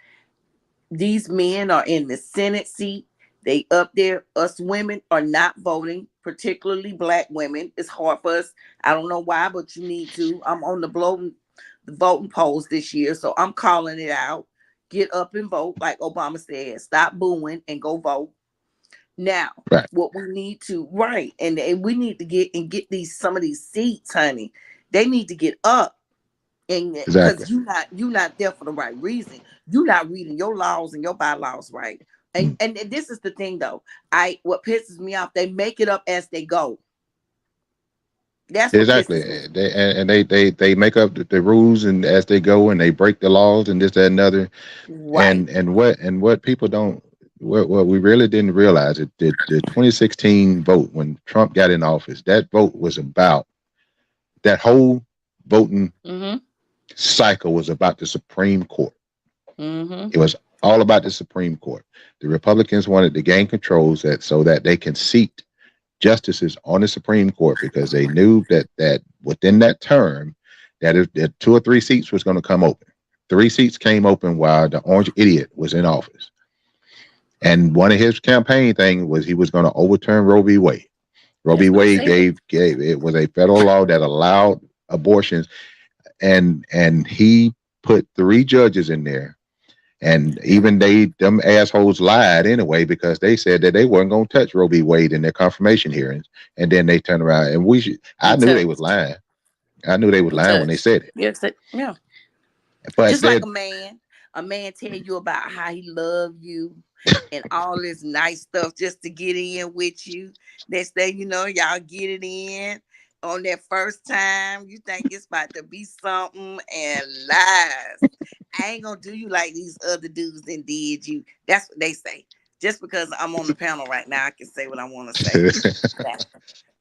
these men are in the Senate seat. They up there. Us women are not voting, particularly black women. It's hard for us. I don't know why, but you need to. I'm on the voting polls this year, so I'm calling it out. Get up and vote, like Obama said. Stop booing and go vote. Now, Right. what we need to right, and we need to get these some of these seats, honey. They need to get up, and Exactly. because you not there for the right reason. You're not reading your laws and your bylaws right. And Mm. and this is the thing though. What pisses me off, they make it up as they go. That's what Exactly. pisses me. They make up the rules and as they go and they break the laws and this, that, and other. Right. And what people don't what we really didn't realize it the 2016 vote when Trump got in office, that vote was about That whole voting Mm-hmm. cycle was about the Supreme Court. Mm-hmm. It was all about the Supreme Court. The Republicans wanted to gain controls that so that they can seat justices on the Supreme Court because they knew that within that term that 2 or 3 seats was going to come open. 3 seats came open while the orange idiot was in office. And one of his campaign things was he was going to overturn Roe v. Wade. Roe v. Wade gave it was a federal law that allowed abortions, and he put 3 judges in there. And even them assholes lied anyway because they said that they weren't going to touch Roe v. Wade in their confirmation hearings, and then they turned around and I knew they was lying. I knew they was lying when they said it. Yes, yeah. But just like a man tell you about how he loved you and all this nice stuff just to get in with you. Next thing you know, y'all get it in on that first time. You think it's about to be something and lies. I ain't gonna do you like these other dudes that did you. That's what they say. Just because I'm on the panel right now, I can say what I want to say.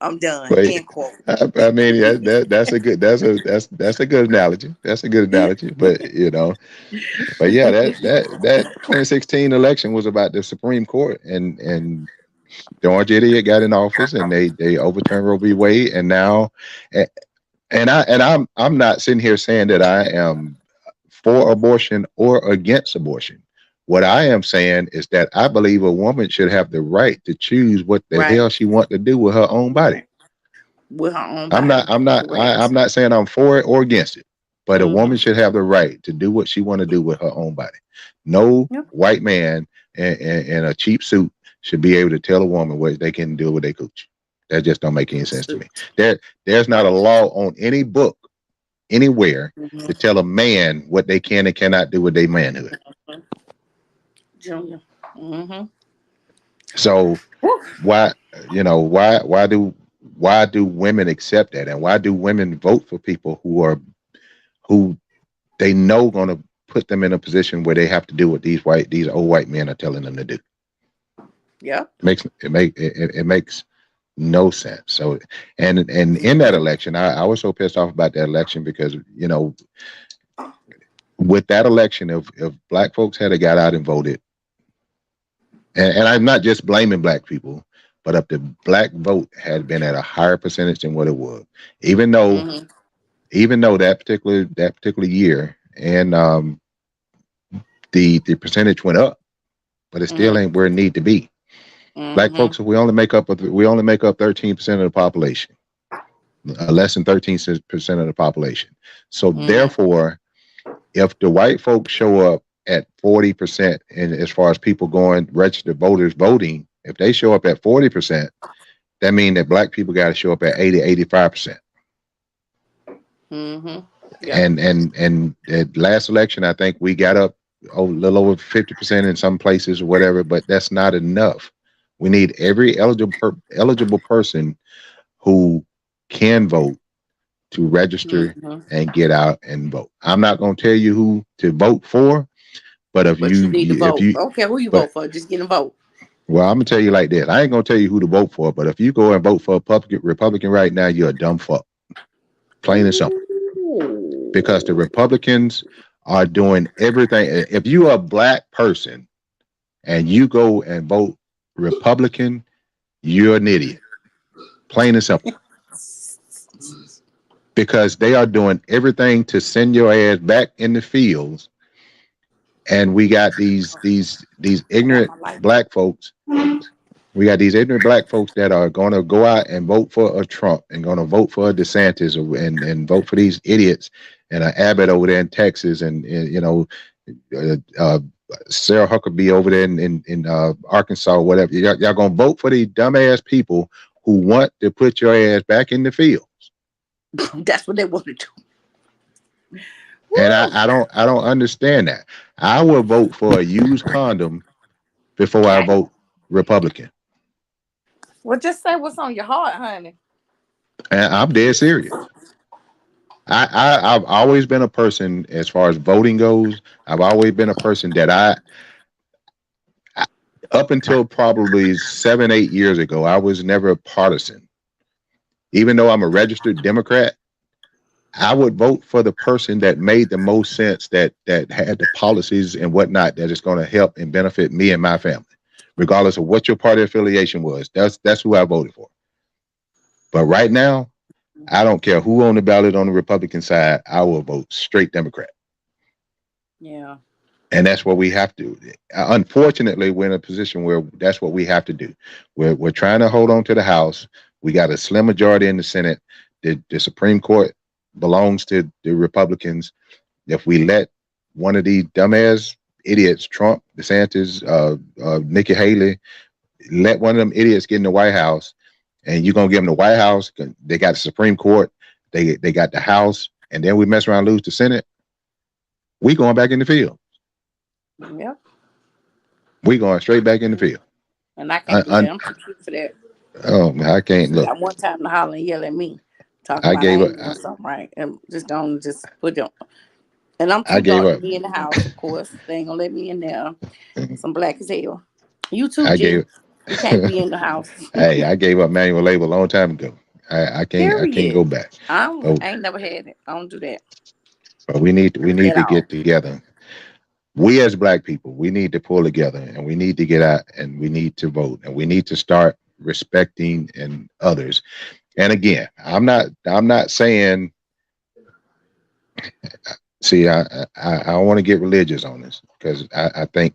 I'm done. But, end quote. I mean, that's a good analogy. That's a good analogy. But but yeah, that 2016 election was about the Supreme Court, and the orange idiot got in office, and they overturned Roe v. Wade, and now, and I'm not sitting here saying that I am for abortion or against abortion. What I am saying is that I believe a woman should have the right to choose what the hell she wants to do with her own body. With her own body. I'm not saying I'm for it or against it, but a woman should have the right to do what she want to do with her own body. No white man in a cheap suit should be able to tell a woman what they can do with their cooch. That just don't make any sense to me. There's not a law on any book anywhere to tell a man what they can and cannot do with their manhood. Junior. So why do women accept that, and why do women vote for people who they know going to put them in a position where they have to do what these old white men are telling them to do? Yeah, it makes no sense. So and in that election, I was so pissed off about that election because with that election, if black folks had got out and voted, and I'm not just blaming black people, but if the black vote had been at a higher percentage than what it was, even though that particular year and the percentage went up, but it still ain't where it need to be. Black folks, we only make up 13% of the population, less than 13% of the population. So therefore, if the white folks show up at 40%, and as far as people going registered voters voting, if they show up at 40%, that means that black people got to show up at 85%. And at last election, I think we got up a little over 50% in some places or whatever, but that's not enough. We need every eligible person who can vote to register and get out and vote. I'm not going to tell you who to vote for, but you need to vote. Okay, who you vote for? Just get a vote. Well, I'm gonna tell you like this. I ain't gonna tell you who to vote for, but if you go and vote for a Republican right now, you're a dumb fuck. Plain and simple. Because the Republicans are doing everything. If you are a black person and you go and vote Republican, you're an idiot. Plain and simple. Because they are doing everything to send your ass back in the fields. And we got these ignorant black folks. We got these ignorant black folks that are going to go out and vote for a Trump and going to vote for a DeSantis and vote for these idiots and an Abbott over there in Texas and Sarah Huckabee over there in Arkansas, whatever. Y'all going to vote for these dumbass people who want to put your ass back in the fields. That's what they want to do. And I don't understand that. I will vote for a used condom before I vote Republican. Well, just say what's on your heart, honey. And I'm dead serious. I've always been a person, as far as voting goes, I've always been a person that I up until probably 7-8 years ago, I was never partisan. Even though I'm a registered Democrat, I would vote for the person that made the most sense, that had the policies and whatnot that is going to help and benefit me and my family, regardless of what your party affiliation was. That's who I voted for. But right now, I don't care who on the ballot on the Republican side. I will vote straight Democrat. Yeah. And that's what we have to. Unfortunately, we're in a position where that's what we have to do. We're trying to hold on to the House. We got a slim majority in the Senate. The Supreme Court belongs to the Republicans. If we let one of these dumbass idiots, Trump, DeSantis, Nikki Haley, let one of them idiots get in the White House, and you're gonna give them the White House. They got the Supreme Court. They got the House, and then we mess around and lose the Senate. We going back in the field. Yep. We going straight back in the field. And I can't do that. I'm too cute for that. Oh, I can't look. Got one time to holler and yell at me, talking I about gave I ain't up. doing something right, and just don't just put them. And I'm I too gave dark to up. be in the house, of course. They ain't gonna let me in there. Some black as hell. You too, I G. gave. You can't be in the house. Hey, I gave up manual labor a long time ago. I can't go back. I But ain't never had it. I don't do that we need at to all. get together. We as black people, we need to pull together, and we need to get out, and we need to vote, and we need to start respecting and others. And again, I'm not saying. See, I don't want to get religious on this, because I think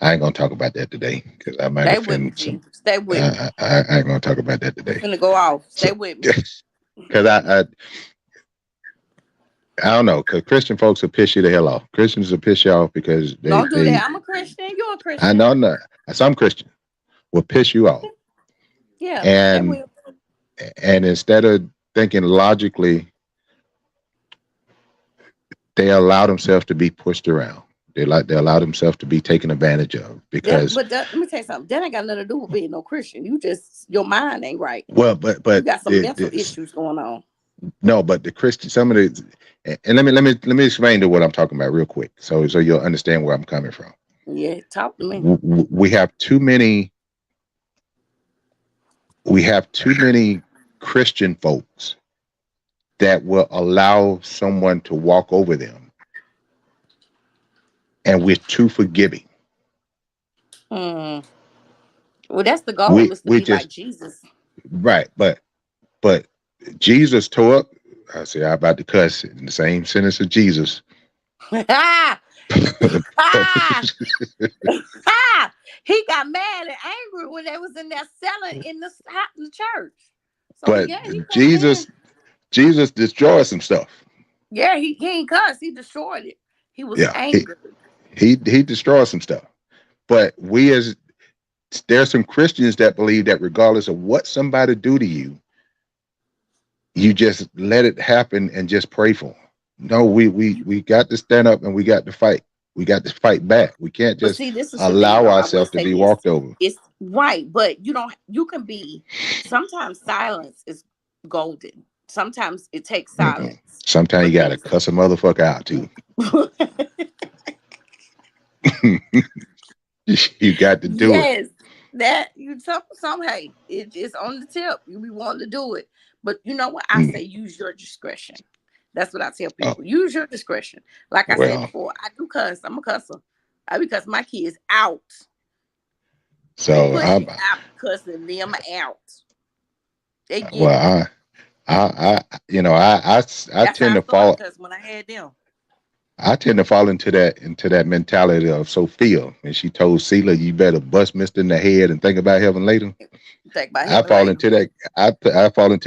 I ain't gonna talk about that today, because I might Stay with me, offend G. some. Stay with me. I ain't gonna talk about that I'm today. finna go off. Stay So, with me. because I don't know, because Christian folks will piss you the hell off. Christians will piss you off because Don't do that. I'm a Christian. You're a Christian. I know, no, some Christians will piss you off. Yeah, they And will. instead of thinking logically, they allow themselves to be pushed around. They allow themselves to be taken advantage of, because Let me tell you something. That ain't got nothing to do with being no Christian. Your mind ain't right. but You got some mental issues going on. No, but the Christian, some of the, and let me explain to what I'm talking about real quick, so you'll understand where I'm coming from. Yeah, talk to me. We have too many Christian folks that will allow someone to walk over them, and we're too forgiving. Well, that's the goal, is to be like Jesus. Right, but Jesus tore up. I say I'm about to cuss in the same sentence of Jesus. He got mad and angry when they was in there selling in the church. So but yeah, he Jesus destroyed some stuff. Yeah, he ain't cuss. He destroyed it. He was angry. He destroyed some stuff. But there's some Christians that believe that regardless of what somebody do to you, you just let it happen and just pray for them. No, we got to stand up and we got to fight. We got to fight back. We can't just allow ourselves to be walked over. It's right, but you can be. Sometimes silence is golden. Sometimes it takes silence. Sometimes you gotta cuss a motherfucker out too. You got to do it. Yes, that you some hey, it's on the tip. You be wanting to do it, but you know what I say? Use your discretion. That's what I tell people. Use your discretion. Like I said before, I do cuss. I'm a cusser. I be cussing my kids out. So I'm cussing them out. They get I tend to fall. When I had them, I tend to fall into that mentality of Sophia, and she told Celia, "You better bust Mister in the head and think about heaven later." I fall into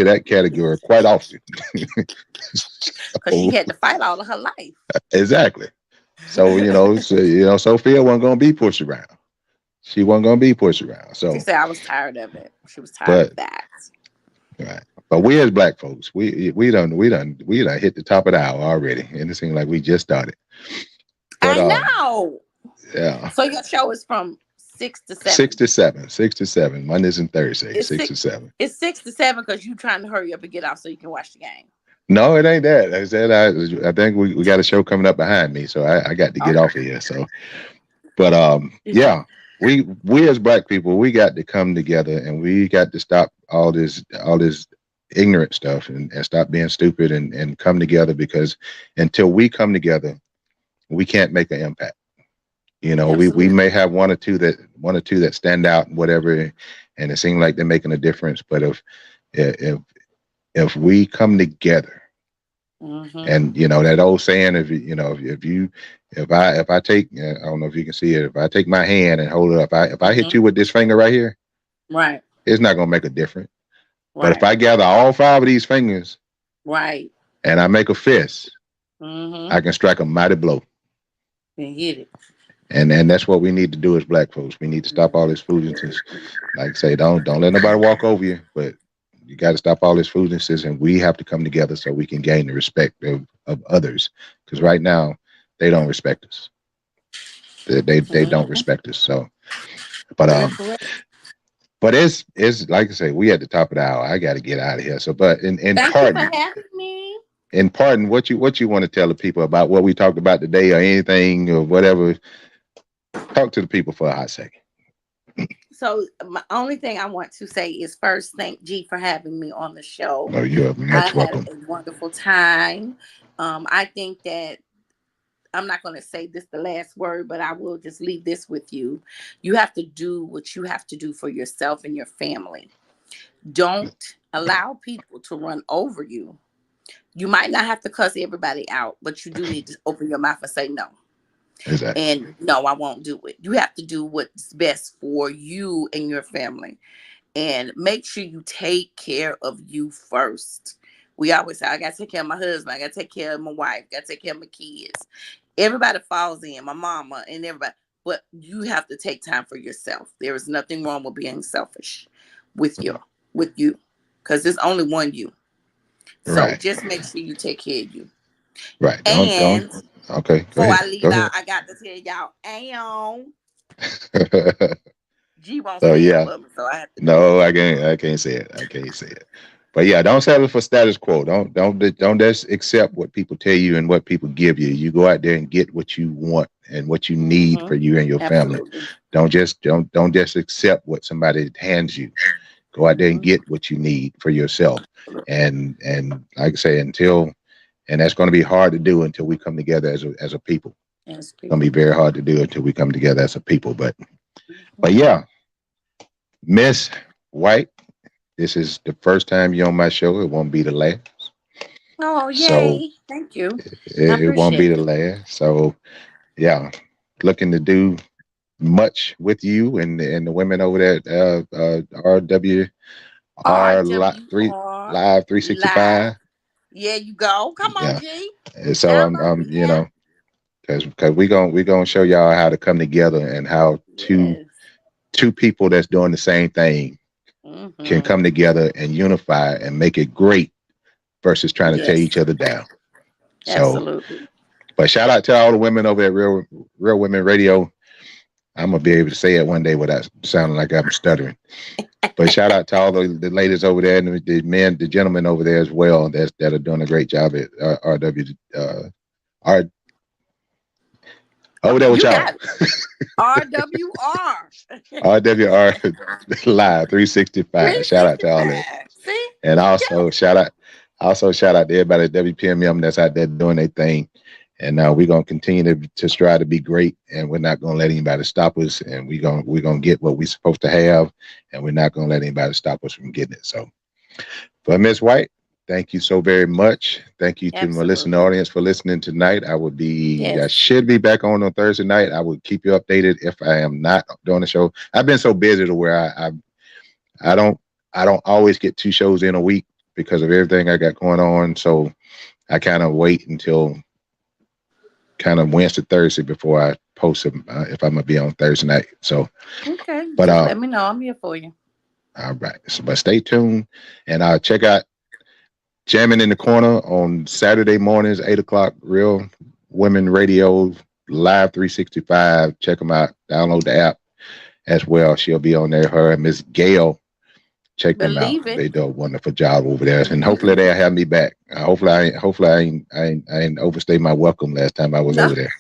that category quite often. Because she had to fight all of her life. Exactly. So Sophia wasn't going to be pushed around. She wasn't going to be pushed around. So she said, "I was tired of it." She was tired of that. Right. But we as black folks, we done hit the top of the hour already, and it seems like we just started. But, I know. Yeah. So your show is from 6 to 7. 6 to 7, Mondays and Thursdays, 6 to 7. It's 6 to 7 because you're trying to hurry up and get out so you can watch the game. No, it ain't that. I said I think we got a show coming up behind me, so I got to get off of here. So, but yeah, we as black people, we got to come together, and we got to stop all this ignorant stuff and stop being stupid and come together, because until we come together, we can't make an impact. You know, we may have one or two that stand out and whatever, and it seems like they're making a difference. But if if we come together, and you know that old saying, if I take, I don't know if you can see it, if I take my hand and hold it up, if I hit you with this finger right here, right, it's not gonna make a difference. right. But if I gather all 5 of these fingers, right, and I make a fist, I can strike a mighty blow. and hit it. And that's what we need to do as black folks. We need to stop all this foolishness. Like I say, don't let nobody walk over you, but you got to stop all this foolishness, and we have to come together so we can gain the respect of others. Because right now, they don't respect us. They don't respect us. So, but it's like I say, we at the top of the hour. I got to get out of here. So, but Thank you for having me. In pardon, what you want to tell the people about what we talked about today, or anything or whatever. Talk to the people for a hot second. So my only thing I want to say is first, thank G for having me on the show. Oh, you're much welcome. I had a wonderful time. I think that I'm not going to say this the last word, but I will just leave this with you. You have to do what you have to do for yourself and your family. Don't allow people to run over you. You might not have to cuss everybody out, but you do need to open your mouth and say no. Exactly. And no, I won't do it. You have to do what's best for you and your family. And make sure you take care of you first. We always say, I got to take care of my husband. I got to take care of my wife. I got to take care of my kids. Everybody falls in, my mama and everybody. But you have to take time for yourself. There is nothing wrong with being selfish with you. Because there's only one you. So just make sure you take care of you. Right. And okay. Before I leave out, I got to tell y'all, G won't say it for me, so I have to. No, I can't say it. I can't say it. But yeah, don't settle for status quo. Don't just accept what people tell you and what people give you. You go out there and get what you want and what you need for you and your family. Don't just accept what somebody hands you. Go out there and get what you need for yourself. And like I say, and that's going to be hard to do until we come together as a people. It's going to be very hard to do until we come together as a people. But yeah, Miss White, this is the first time you're on my show. It won't be the last. Oh, yay. So thank you. It won't be the last. So yeah, looking to do much with you and the women over there at RWR Live 365. Yeah, you go. Come on, G. So I'm you know, because we gonna show y'all how to come together and how two people that's doing the same thing can come together and unify and make it great versus trying to tear each other down. Absolutely. So, but shout out to all the women over at Real Women Radio. I'm gonna be able to say it one day without sounding like I'm stuttering. But shout out to all the ladies over there and the gentlemen over there as well that are doing a great job at RWR. Over there with y'all. RWR. RWR Live 365. Shout out to all that. See? And also shout out to everybody at WPMM that's out there doing their thing. And we're gonna continue to strive to be great, and we're not gonna let anybody stop us. And we're gonna get what we're supposed to have, and we're not gonna let anybody stop us from getting it. So, but Miss White, thank you so very much. Thank you to my listening audience for listening tonight. I should be back on Thursday night. I will keep you updated if I am not doing the show. I've been so busy to where I don't always get 2 shows in a week because of everything I got going on. So I kind of wait until kind of Wednesday, Thursday before I post them if I'm gonna be on Thursday night. So but let me know. I'm here for you. All right. So, but stay tuned and check out Jamming in the Corner on Saturday mornings, 8:00. Real Women Radio Live 365. Check them out. Download the app as well. She'll be on there. Her and Miss Gail. Check them out. They do a wonderful job over there, and hopefully they'll have me back. Hopefully I ain't overstay my welcome last time I was over there.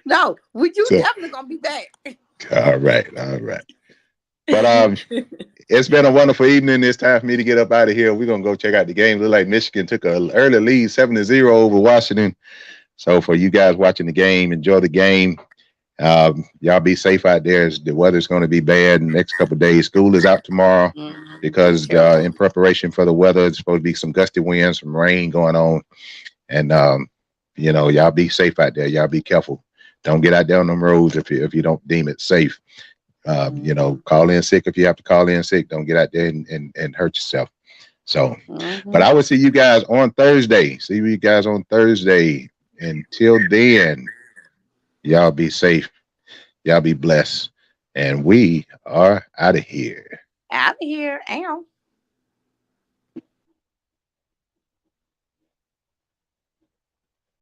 No, you definitely gonna be back. All right. But it's been a wonderful evening. It's time for me to get up out of here. We're gonna go check out the game. Look like Michigan took an early lead, 7-0 over Washington. So for you guys watching the game, enjoy the game. Y'all be safe out there. The weather's going to be bad in the next couple of days. School is out tomorrow because in preparation for the weather, it's supposed to be some gusty winds, some rain going on. And you know, y'all be safe out there. Y'all be careful. Don't get out there on them roads if you don't deem it safe. You know, call in sick if you have to call in sick. Don't get out there and hurt yourself. So, but I will see you guys on Thursday. See you guys on Thursday. Until then, y'all be safe. Y'all be blessed. And we are out of here. Out of here. Ow.